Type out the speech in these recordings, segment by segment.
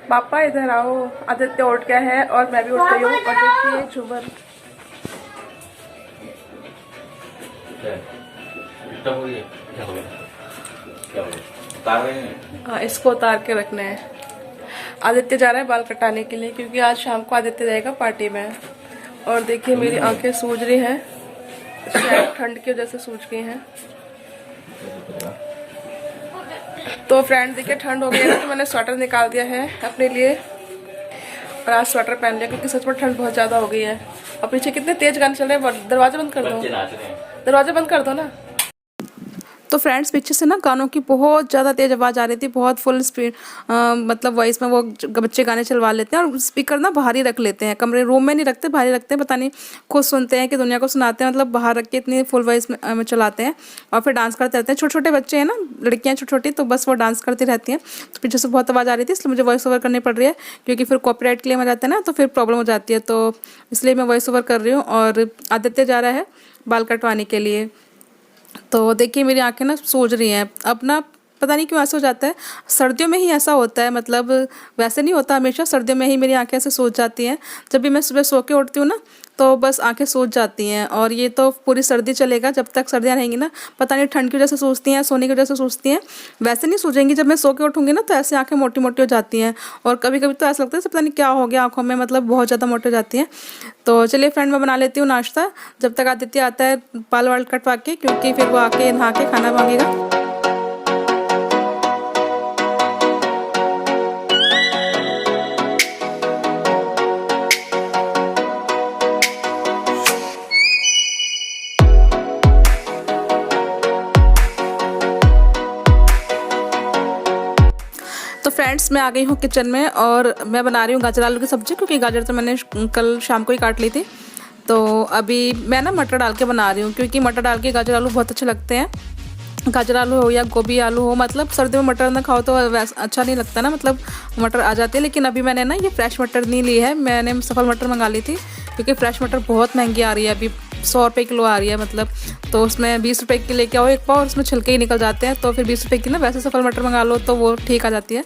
पापा इधर आओ। आदित्य उठ गया है और मैं भी उठ गई हूँ। और देखिए झूमर इसको उतार के रखना है। आदित्य जा रहा है बाल कटाने के लिए क्योंकि आज शाम को आदित्य जाएगा पार्टी में। और देखिए मेरी आंखें सूज रही हैं, शायद ठंड की वजह से सूज गई हैं। तो फ्रेंड देखिए ठंड हो गई है ना, तो मैंने स्वेटर निकाल दिया है अपने लिए और आज स्वेटर पहन लिया क्योंकि सच में ठंड बहुत ज़्यादा हो गई है। और पीछे कितने तेज गाने चल रहे हैं, दरवाजा बंद कर दो, दरवाजा बंद कर दो ना। तो फ्रेंड्स पीछे से ना गानों की बहुत ज़्यादा तेज़ आवाज़ आ रही थी, बहुत फुल स्पीड मतलब वॉइस में वो बच्चे गाने चलवा लेते हैं और स्पीकर ना बाहर ही रख लेते हैं, कमरे रूम में नहीं रखते, बाहर ही रखते हैं। पता नहीं खुद सुनते हैं कि दुनिया को सुनाते हैं, मतलब बाहर रख के इतनी फुल वॉइस में चलाते हैं और फिर डांस करते रहते हैं। छोटे छोटे बच्चे हैं ना, लड़कियाँ छोटी छोटी, तो बस वो डांस करती रहती हैं। तो पीछे से बहुत आवाज़ आ रही थी, इसलिए मुझे वॉइस ओवर करनी पड़ रही है क्योंकि फिर कॉपीराइट क्लेम आ जाता है ना, तो फिर प्रॉब्लम हो जाती है। तो इसलिए मैं वॉइस ओवर कर रही हूँ। और आदित्य जा रहा है बाल कटवाने के लिए। तो देखिए मेरी आंखें ना सूज रही हैं अब ना, पता नहीं क्यों ऐसा हो जाता है। सर्दियों में ही ऐसा होता है, मतलब वैसे नहीं होता हमेशा, सर्दियों में ही मेरी आंखें ऐसे सूज जाती हैं। जब भी मैं सुबह सो के उठती हूँ ना तो बस आंखें सूज जाती हैं। और ये तो पूरी सर्दी चलेगा, जब तक सर्दियाँ रहेंगी ना। पता नहीं ठंड की वजह से सूजती हैं, सोने की वजह से सूजती हैं, वैसे नहीं सूजेंगी। जब मैं सो के उठूँगी ना तो ऐसे आंखें मोटी मोटी हो जाती हैं और कभी कभी तो ऐसा लगता है पता नहीं क्या हो गया आँखों में, मतलब बहुत ज़्यादा मोटी हो जाती हैं। तो चलिए फ्रेंड मैं बना लेती हूँ नाश्ता, जब तक आदित्य आता है बाल वाल कटवा के, क्योंकि फिर वो आके नहा के खाना मांगेगा। तो फ्रेंड्स मैं आ गई हूँ किचन में और मैं बना रही हूँ गाजर आलू की सब्ज़ी, क्योंकि गाजर तो मैंने कल शाम को ही काट ली थी। तो अभी मैं ना मटर डाल के बना रही हूँ, क्योंकि मटर डाल के गाजर आलू बहुत अच्छे लगते हैं। गाजर आलू हो या गोभी आलू हो, मतलब सर्दियों में मटर ना खाओ तो वैसा अच्छा नहीं लगता ना, मतलब मटर आ जाते हैं। लेकिन अभी मैंने ना ये फ्रेश मटर नहीं ली है, मैंने सफल मटर मंगा ली थी, क्योंकि फ्रेश मटर बहुत महंगी आ रही है अभी, 100 रुपये किलो आ रही है मतलब। तो उसमें 20 रुपये की लेके आओ एक पाव और उसमें छिलके ही निकल जाते हैं। तो फिर 20 रुपये की ना वैसे सफल मटर मंगा लो तो वो ठीक आ जाती है।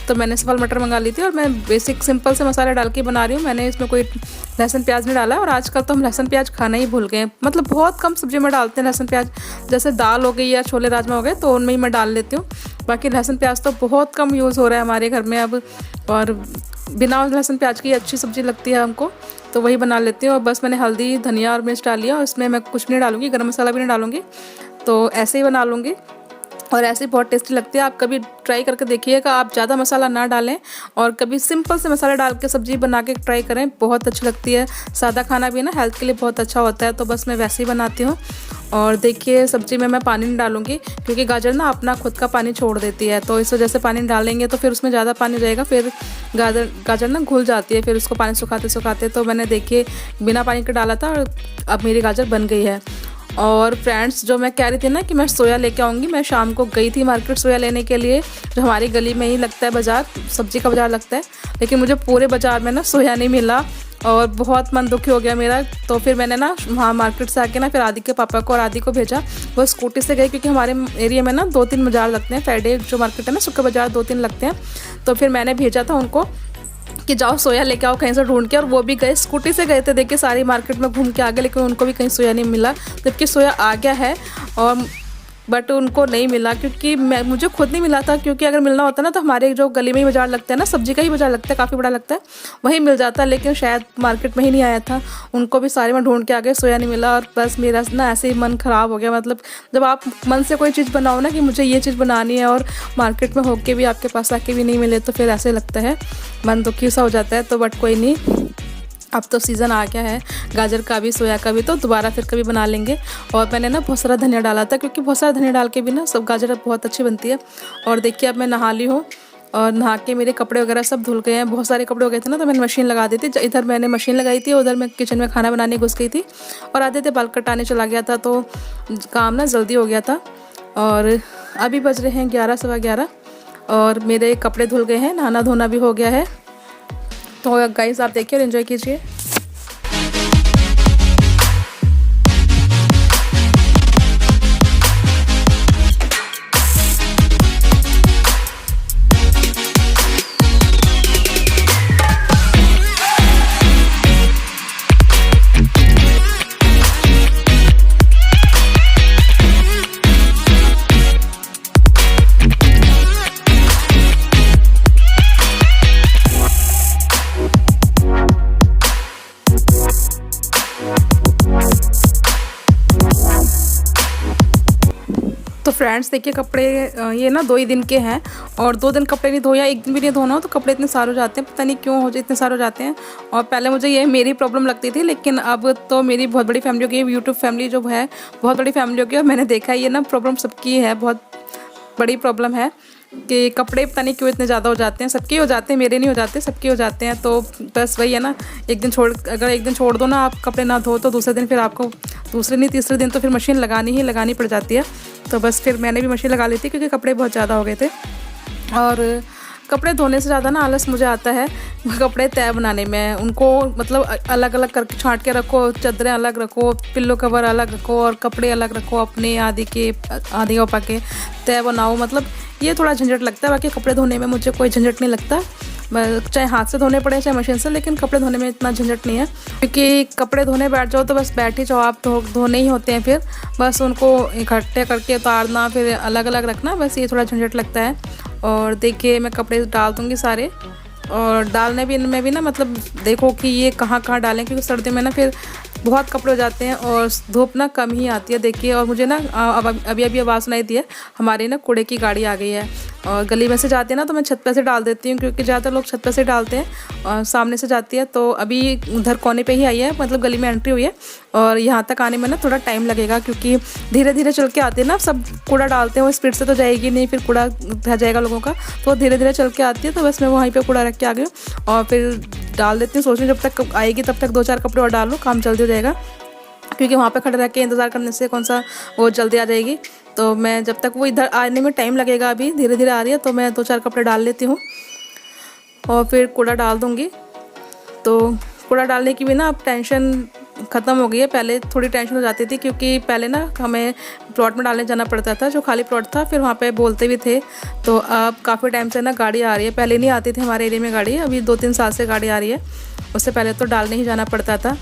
तो मैंने सफल मटर मंगा ली थी और मैं बेसिक सिंपल से मसाले डाल के बना रही हूँ। मैंने इसमें कोई लहसुन प्याज नहीं डाला, और आजकल तो हम लहसुन प्याज खाना ही भूल गए, मतलब बहुत कम सब्जी में डालते हैं लहसुन प्याज। जैसे दाल हो गई या छोले राजमा हो गए तो उनमें ही मैं डाल लेती हूँ, बाकी लहसुन प्याज तो बहुत कम यूज़ हो रहा है हमारे घर में अब। और बिना लहसुन प्याज की अच्छी सब्ज़ी लगती है हमको, तो वही बना लेती हूँ। और बस मैंने हल्दी धनिया और मिर्च डाल लिया, और इसमें मैं कुछ नहीं डालूँगी, गरम मसाला भी नहीं डालूँगी, तो ऐसे ही बना लूँगी। और ऐसे ही बहुत टेस्टी लगती है। आप कभी ट्राई करके देखिएगा, आप ज़्यादा मसाला ना डालें और कभी सिंपल से मसाले डाल के सब्ज़ी बना के ट्राई करें, बहुत अच्छी लगती है। सादा खाना भी ना हेल्थ के लिए बहुत अच्छा होता है, तो बस मैं वैसे ही बनाती हूँ। और देखिए सब्ज़ी में मैं पानी नहीं डालूँगी, क्योंकि गाजर ना अपना खुद का पानी छोड़ देती है, तो इस वजह से पानी डालेंगे तो फिर उसमें ज़्यादा पानी रहेगा, फिर गाजर ना घुल जाती है फिर उसको पानी सुखाते सुखाते। तो मैंने देखिए बिना पानी के डाला था और अब मेरी गाजर बन गई है। और फ्रेंड्स जो मैं कह रही थी ना कि मैं सोया लेके आऊँगी, मैं शाम को गई थी मार्केट सोया लेने के लिए, जो हमारी गली में ही लगता है बाज़ार, सब्ज़ी का बाज़ार लगता है। लेकिन मुझे पूरे बाज़ार में ना सोया नहीं मिला और बहुत मन दुखी हो गया मेरा। तो फिर मैंने ना वहाँ मार्केट से आके ना फिर आदि के पापा को और आदि को भेजा, वो स्कूटी से गए, क्योंकि हमारे एरिया में ना 2-3 बाज़ार लगते हैं, फ्राइडे जो मार्केट है ना, शुक्र बाज़ार 2-3 लगते हैं। तो फिर मैंने भेजा था उनको कि जाओ सोया लेके आओ कहीं से ढूंढ के, और वो भी गए, स्कूटी से गए थे। देखिए सारी मार्केट में घूम के आ गए, लेकिन उनको भी कहीं सोया नहीं मिला, जबकि सोया आ गया है और बट उनको नहीं मिला, क्योंकि मुझे खुद नहीं मिला था। क्योंकि अगर मिलना होता ना तो हमारे जो गली में ही बाज़ार लगता है ना, सब्जी का ही बाज़ार लगता है, काफ़ी बड़ा लगता है, वहीं मिल जाता। लेकिन शायद मार्केट में ही नहीं आया था, उनको भी सारे में ढूंढ के आ गए, सोया नहीं मिला। और बस मेरा ना ऐसे ही मन ख़राब हो गया। मतलब जब आप मन से कोई चीज़ बनाओ ना कि मुझे ये चीज़ बनानी है और मार्केट में होके भी आपके पास आके भी नहीं मिले, तो फिर ऐसे लगता है, मन दुखी सा हो जाता है। तो बट कोई नहीं, अब तो सीज़न आ गया है गाजर का भी सोया का भी, तो दोबारा फिर कभी बना लेंगे। और मैंने ना बहुत सारा धनिया डाला था, क्योंकि बहुत सारा धनिया डाल के भी ना सब गाजर बहुत अच्छी बनती है। और देखिए अब मैं नहा ली हूँ और नहा के मेरे कपड़े वगैरह सब धुल गए हैं, बहुत सारे कपड़े हो गए थे ना, तो मैंने मशीन लगा दी थी। इधर मैंने मशीन लगाई थी, उधर मैं किचन में खाना बनाने घुस गई थी और आधे थे बाल कटाने चला गया था, तो काम ना जल्दी हो गया था। और अभी बज रहे हैं 11 सवा 11 और मेरे कपड़े धुल गए हैं, नहाना धोना भी हो गया है। तो गाइस आप देखिए और एंजॉय कीजिए। फ्रेंड्स देखिए कपड़े ये ना 2 ही दिन के हैं और 2 दिन कपड़े नहीं धोया, 1 दिन भी नहीं धोना हो तो कपड़े इतने सारे हो जाते हैं, पता नहीं क्यों हो इतने सारे हो जाते हैं। और पहले मुझे ये मेरी प्रॉब्लम लगती थी, लेकिन अब तो मेरी बहुत बड़ी फैमिली हो गई, यूट्यूब फैमिली जो है बहुत बड़ी फैमिली हो गई और मैंने देखा है ये ना प्रॉब्लम सबकी है, बहुत बड़ी प्रॉब्लम है कि कपड़े पता नहीं क्यों इतने ज़्यादा हो जाते हैं। सबके हो जाते हैं, मेरे नहीं हो जाते, सबके हो जाते हैं। तो बस वही है ना, अगर एक दिन छोड़ दो ना आप कपड़े ना धो तो दूसरे दिन फिर आपको, दूसरे नहीं तीसरे दिन तो फिर मशीन लगानी पड़ जाती है। तो बस फिर मैंने भी मशीन लगा ली थी क्योंकि कपड़े बहुत ज़्यादा हो गए थे। और कपड़े धोने से ज़्यादा ना आलस मुझे आता है कपड़े तय बनाने में। उनको मतलब अलग अलग करके छांट के रखो, चादरें अलग रखो, पिल्लो कवर अलग रखो और कपड़े अलग रखो अपने आदि पापा के तय बनाओ। मतलब ये थोड़ा झंझट लगता है। बाकी कपड़े धोने में मुझे कोई झंझट नहीं लगता, चाहे हाथ से धोने पड़े चाहे मशीन से, लेकिन कपड़े धोने में इतना झंझट नहीं है क्योंकि कपड़े धोने बैठ जाओ तो बस बैठ ही जाओ आप, धोने ही होते हैं। फिर बस उनको इकट्ठे करके उतारना, फिर अलग अलग रखना, बस ये थोड़ा झंझट लगता है। और देखिए मैं कपड़े डाल दूँगी सारे, और डालने भी इनमें भी ना मतलब देखो कि ये कहाँ कहाँ डालें, क्योंकि सर्दी में ना फिर बहुत कपड़े हो जाते हैं और धूप ना कम ही आती है। देखिए और मुझे ना अभी आवाज़ सुनाई दी है, हमारी ना कूड़े की गाड़ी आ गई है और गली में से जाती है ना तो मैं छत पे से डाल देती हूँ क्योंकि ज़्यादातर लोग छत पे से डालते हैं और सामने से जाती है। तो अभी उधर कोने पे ही आई है, मतलब गली में एंट्री हुई है और यहाँ तक आने में ना थोड़ा टाइम लगेगा क्योंकि धीरे धीरे चल के आते हैं ना, सब कूड़ा डालते हैं, वो स्पीड से तो जाएगी नहीं, फिर कूड़ा रह जाएगा लोगों का, तो धीरे धीरे चल के आती है। तो बस मैं वहीं पर कूड़ा रख के आ गई और फिर डाल देती हूँ। सोच रही हूँ जब तक आएगी तब तक 2-4 कपड़े और डाल लूँ, काम जल्दी हो जाएगा क्योंकि वहाँ पे खड़े रह के इंतज़ार करने से कौन सा वो जल्दी आ जाएगी। तो मैं जब तक वो इधर आने में टाइम लगेगा, अभी धीरे धीरे आ रही है, तो मैं 2-4 कपड़े डाल लेती हूँ और फिर कूड़ा डाल दूँगी। तो कूड़ा डालने की भी ना अब टेंशन ख़त्म हो गई है। पहले थोड़ी टेंशन हो जाती थी क्योंकि पहले ना हमें प्लॉट में डालने जाना पड़ता था, जो खाली प्लॉट था, फिर वहाँ पे बोलते भी थे। तो अब काफ़ी टाइम से ना गाड़ी आ रही है, पहले नहीं आती थी हमारे एरिया में गाड़ी, अभी 2-3 साल से गाड़ी आ रही है। उससे पहले तो डालने ही जाना पड़ता था,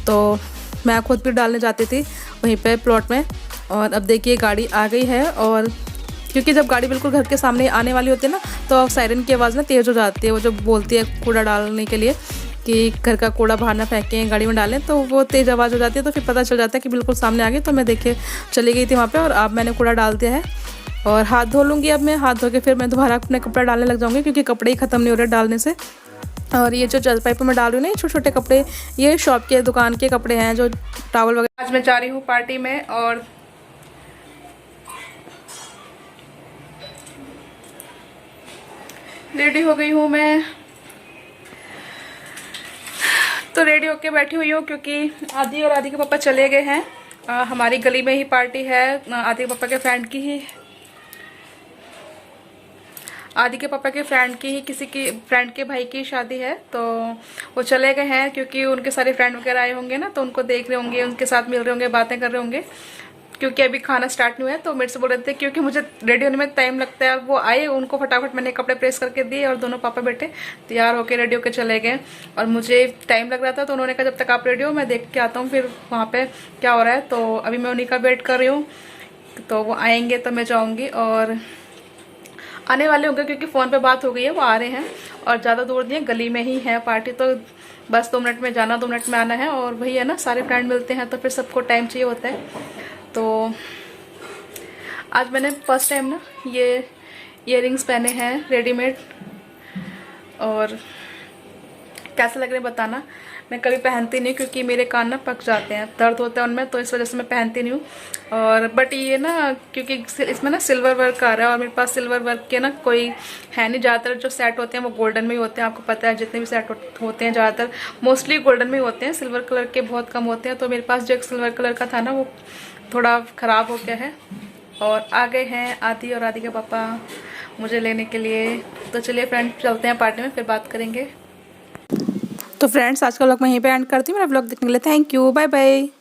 तो मैं खुद भी डालने जाती थी वहीं पे प्लॉट में। और अब देखिए गाड़ी आ गई है, और क्योंकि जब गाड़ी बिल्कुल घर के सामने आने वाली होती है ना तो सायरन की आवाज़ ना तेज़ हो जाती है, वो जो बोलती है कूड़ा डालने के लिए कि घर का कूड़ा बाहर ना फेंकें, गाड़ी में डालें, तो वो तेज़ आवाज़ हो जाती है। तो फिर पता चल जाता है कि बिल्कुल सामने आ गई। तो मैं देखिए चली गई थी वहाँ पर और अब मैंने कूड़ा डाल दिया है और हाथ धो लूँगी। अब मैं हाथ धो के फिर मैं दोबारा अपने कपड़ा डालने लग जाऊँगी क्योंकि कपड़े ही ख़त्म नहीं हो रहे डालने से। और ये जो जलपाई पर मैं डाल रही हूँ ना, छोटे छोटे कपड़े, ये शॉप के दुकान के कपड़े हैं, जो टॉवल वगैरह। आज मैं जा रही हूँ पार्टी में और रेडी हो गई हूँ मैं। तो रेडी होके बैठी हुई हूँ क्योंकि आदि और आदि के पापा चले गए हैं। हमारी गली में ही पार्टी है, आदि के पापा के फ्रेंड की ही, आदि के पापा के फ्रेंड की ही, किसी की फ्रेंड के भाई की शादी है। तो वो चले गए हैं क्योंकि उनके सारे फ्रेंड वगैरह आए होंगे ना, तो उनको देख रहे होंगे, उनके साथ मिल रहे होंगे, बातें कर रहे होंगे, क्योंकि अभी खाना स्टार्ट नहीं हुआ है। तो मेरे से बोल रहे थे क्योंकि मुझे रेडी होने में टाइम लगता है, और वो आए, उनको फटाफट मैंने कपड़े प्रेस करके दिए और दोनों पापा बेटे तैयार होकर रेडी होकर चले गए। और मुझे टाइम लग रहा था तो उन्होंने कहा जब तक आप रेडी हो मैं देख के आता हूँ फिर वहाँ पे क्या हो रहा है। तो अभी मैं उन्हीं का वेट कर रही हूँ, तो वो आएंगे तो मैं जाऊँगी, और आने वाले होंगे क्योंकि फ़ोन पे बात हो गई है, वो आ रहे हैं। और ज़्यादा दूर नहीं है, गली में ही है पार्टी, तो बस 2 मिनट में जाना, 2 मिनट में आना है। और वही है ना, सारे फ्रेंड मिलते हैं तो फिर सबको टाइम चाहिए होता है। तो आज मैंने फर्स्ट टाइम ना ये इयररिंग्स पहने हैं रेडीमेड, और कैसे लग रहे हैं बताना। मैं कभी पहनती नहीं क्योंकि मेरे कान ना पक जाते हैं, दर्द होता है उनमें, तो इस वजह से मैं पहनती नहीं हूँ। और बट ये ना क्योंकि इसमें ना सिल्वर वर्क आ रहा है और मेरे पास सिल्वर वर्क के ना कोई है नहीं। ज़्यादातर जो सेट होते हैं वो गोल्डन में ही होते हैं, आपको पता है जितने भी सेट होते हैं ज़्यादातर मोस्टली गोल्डन में ही होते हैं, सिल्वर कलर के बहुत कम होते हैं। तो मेरे पास जो एक सिल्वर कलर का था ना वो थोड़ा ख़राब हो गया है। और आ गए हैं आदि और आदि के पापा मुझे लेने के लिए। तो चलिए फ्रेंड चलते हैं पार्टी में, फिर बात करेंगे। तो फ्रेंड्स आज का व्लॉग मैं यहीं पे एंड करती हूँ। मेरा व्लॉग देखने के लिए थैंक यू, बाय बाय।